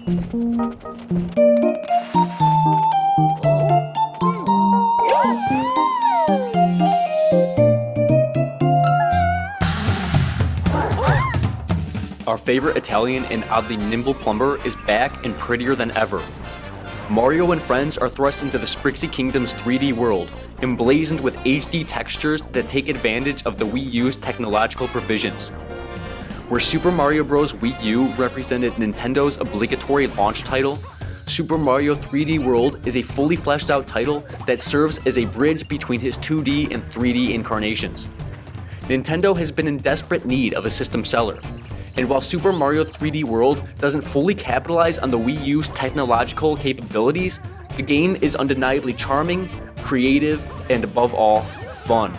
Our favorite Italian and oddly nimble plumber is back and prettier than ever. Mario and friends are thrust into the Sprixie Kingdom's 3D world, emblazoned with HD textures that take advantage of the Wii U's technological provisions. Where Super Mario Bros. Wii U represented Nintendo's obligatory launch title, Super Mario 3D World is a fully fleshed out title that serves as a bridge between his 2D and 3D incarnations. Nintendo has been in desperate need of a system seller, and while Super Mario 3D World doesn't fully capitalize on the Wii U's technological capabilities, the game is undeniably charming, creative, and above all, fun.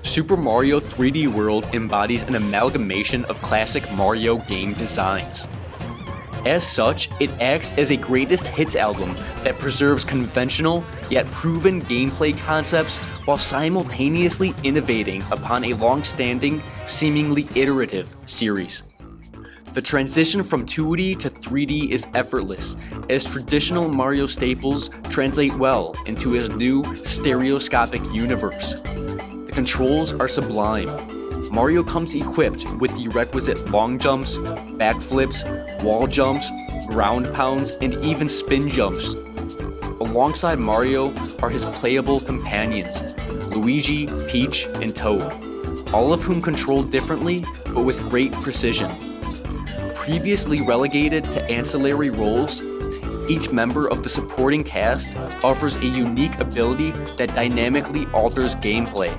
Super Mario 3D World embodies an amalgamation of classic Mario game designs. As such, it acts as a greatest hits album that preserves conventional yet proven gameplay concepts while simultaneously innovating upon a long-standing, seemingly iterative series. The transition from 2D to 3D is effortless, as traditional Mario staples translate well into his new stereoscopic universe. The controls are sublime. Mario comes equipped with the requisite long jumps, backflips, wall jumps, ground pounds, and even spin jumps. Alongside Mario are his playable companions, Luigi, Peach, and Toad, all of whom control differently but with great precision. Previously relegated to ancillary roles, each member of the supporting cast offers a unique ability that dynamically alters gameplay.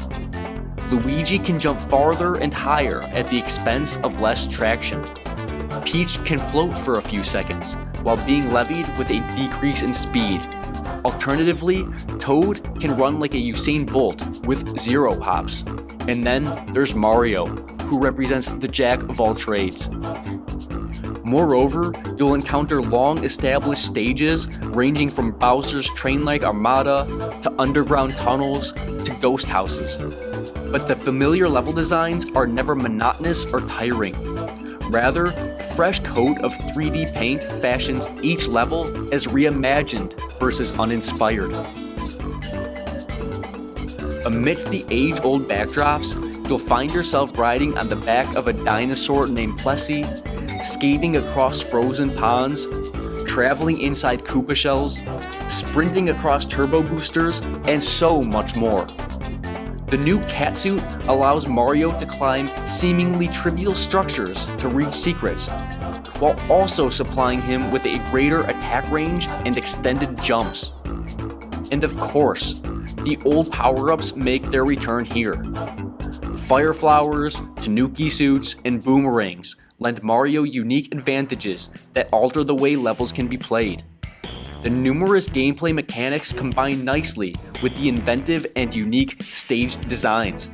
Luigi can jump farther and higher at the expense of less traction. Peach can float for a few seconds, while being levied with a decrease in speed. Alternatively, Toad can run like a Usain Bolt with 0 hops. And then there's Mario, who represents the jack of all trades. Moreover, you'll encounter long-established stages ranging from Bowser's train-like armada to underground tunnels to ghost houses. But the familiar level designs are never monotonous or tiring. Rather, a fresh coat of 3D paint fashions each level as reimagined versus uninspired. Amidst the age-old backdrops, you'll find yourself riding on the back of a dinosaur named Plessy, skating across frozen ponds, traveling inside Koopa shells, sprinting across turbo boosters, and so much more. The new catsuit allows Mario to climb seemingly trivial structures to reach secrets, while also supplying him with a greater attack range and extended jumps. And of course, the old power-ups make their return here. Fire flowers, Tanuki suits, and boomerangs lend Mario unique advantages that alter the way levels can be played. The numerous gameplay mechanics combine nicely with the inventive and unique stage designs.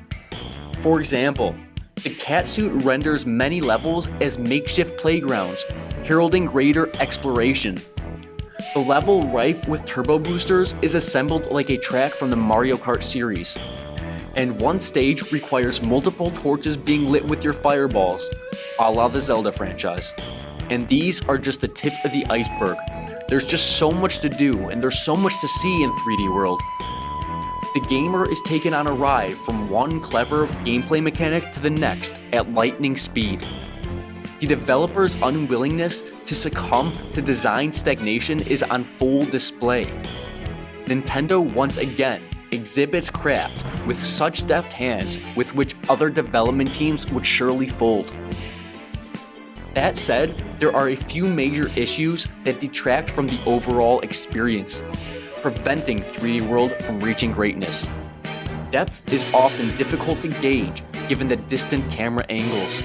For example, the catsuit renders many levels as makeshift playgrounds, heralding greater exploration. The level rife with turbo boosters is assembled like a track from the Mario Kart series. And one stage requires multiple torches being lit with your fireballs, a la the Zelda franchise. And these are just the tip of the iceberg. There's just so much to do, and there's so much to see in 3D World. The gamer is taken on a ride from one clever gameplay mechanic to the next at lightning speed. The developer's unwillingness to succumb to design stagnation is on full display. Nintendo once again exhibits craft with such deft hands with which other development teams would surely fold. That said, there are a few major issues that detract from the overall experience, preventing 3D World from reaching greatness. Depth is often difficult to gauge given the distant camera angles.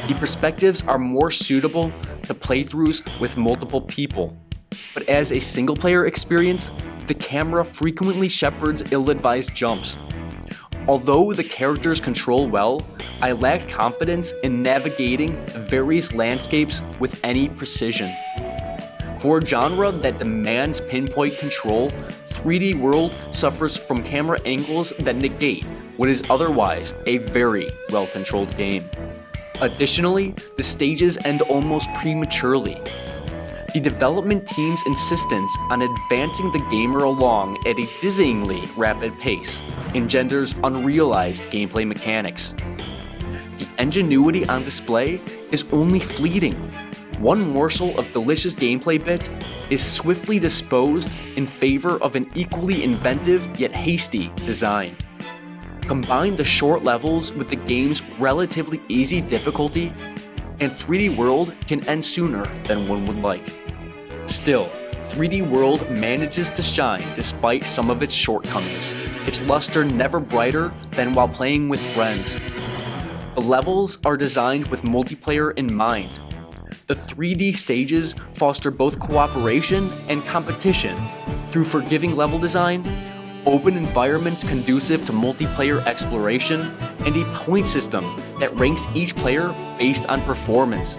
The perspectives are more suitable to playthroughs with multiple people, but as a single-player experience, the camera frequently shepherds ill-advised jumps. Although the characters control well, I lacked confidence in navigating the various landscapes with any precision. For a genre that demands pinpoint control, 3D World suffers from camera angles that negate what is otherwise a very well-controlled game. Additionally, the stages end almost prematurely. The development team's insistence on advancing the gamer along at a dizzyingly rapid pace engenders unrealized gameplay mechanics. The ingenuity on display is only fleeting. One morsel of delicious gameplay bit is swiftly disposed in favor of an equally inventive yet hasty design. Combine the short levels with the game's relatively easy difficulty, and 3D World can end sooner than one would like. Still, 3D World manages to shine despite some of its shortcomings, its luster never brighter than while playing with friends. The levels are designed with multiplayer in mind. The 3D stages foster both cooperation and competition through forgiving level design, open environments conducive to multiplayer exploration, and a point system that ranks each player based on performance.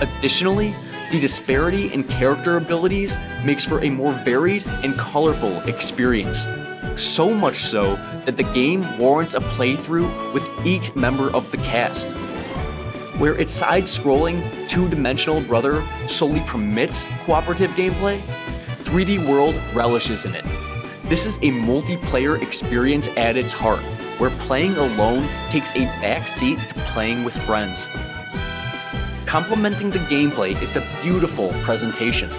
Additionally, the disparity in character abilities makes for a more varied and colorful experience. So much so that the game warrants a playthrough with each member of the cast. Where its side-scrolling, two-dimensional brother solely permits cooperative gameplay, 3D World relishes in it. This is a multiplayer experience at its heart, where playing alone takes a back seat to playing with friends. Complementing the gameplay is the beautiful presentation.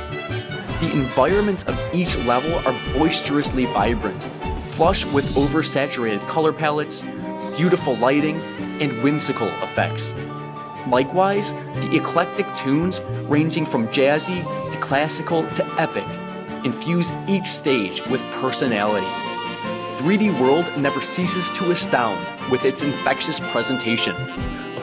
The environments of each level are boisterously vibrant, flush with oversaturated color palettes, beautiful lighting, and whimsical effects. Likewise, the eclectic tunes ranging from jazzy to classical to epic infuse each stage with personality. 3D World never ceases to astound with its infectious presentation.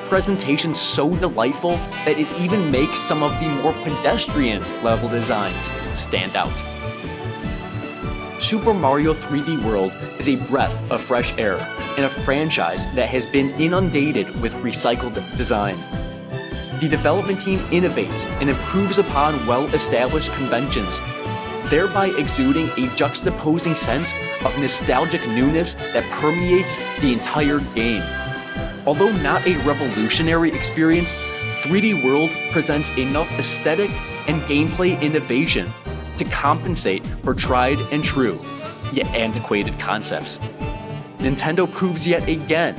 Presentation so delightful that it even makes some of the more pedestrian level designs stand out. Super Mario 3D World is a breath of fresh air in a franchise that has been inundated with recycled design. The development team innovates and improves upon well-established conventions, thereby exuding a juxtaposing sense of nostalgic newness that permeates the entire game. Although not a revolutionary experience, 3D World presents enough aesthetic and gameplay innovation to compensate for tried and true, yet antiquated concepts. Nintendo proves yet again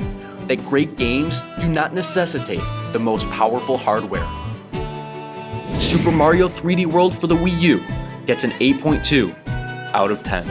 that great games do not necessitate the most powerful hardware. Super Mario 3D World for the Wii U gets an 8.2 out of 10.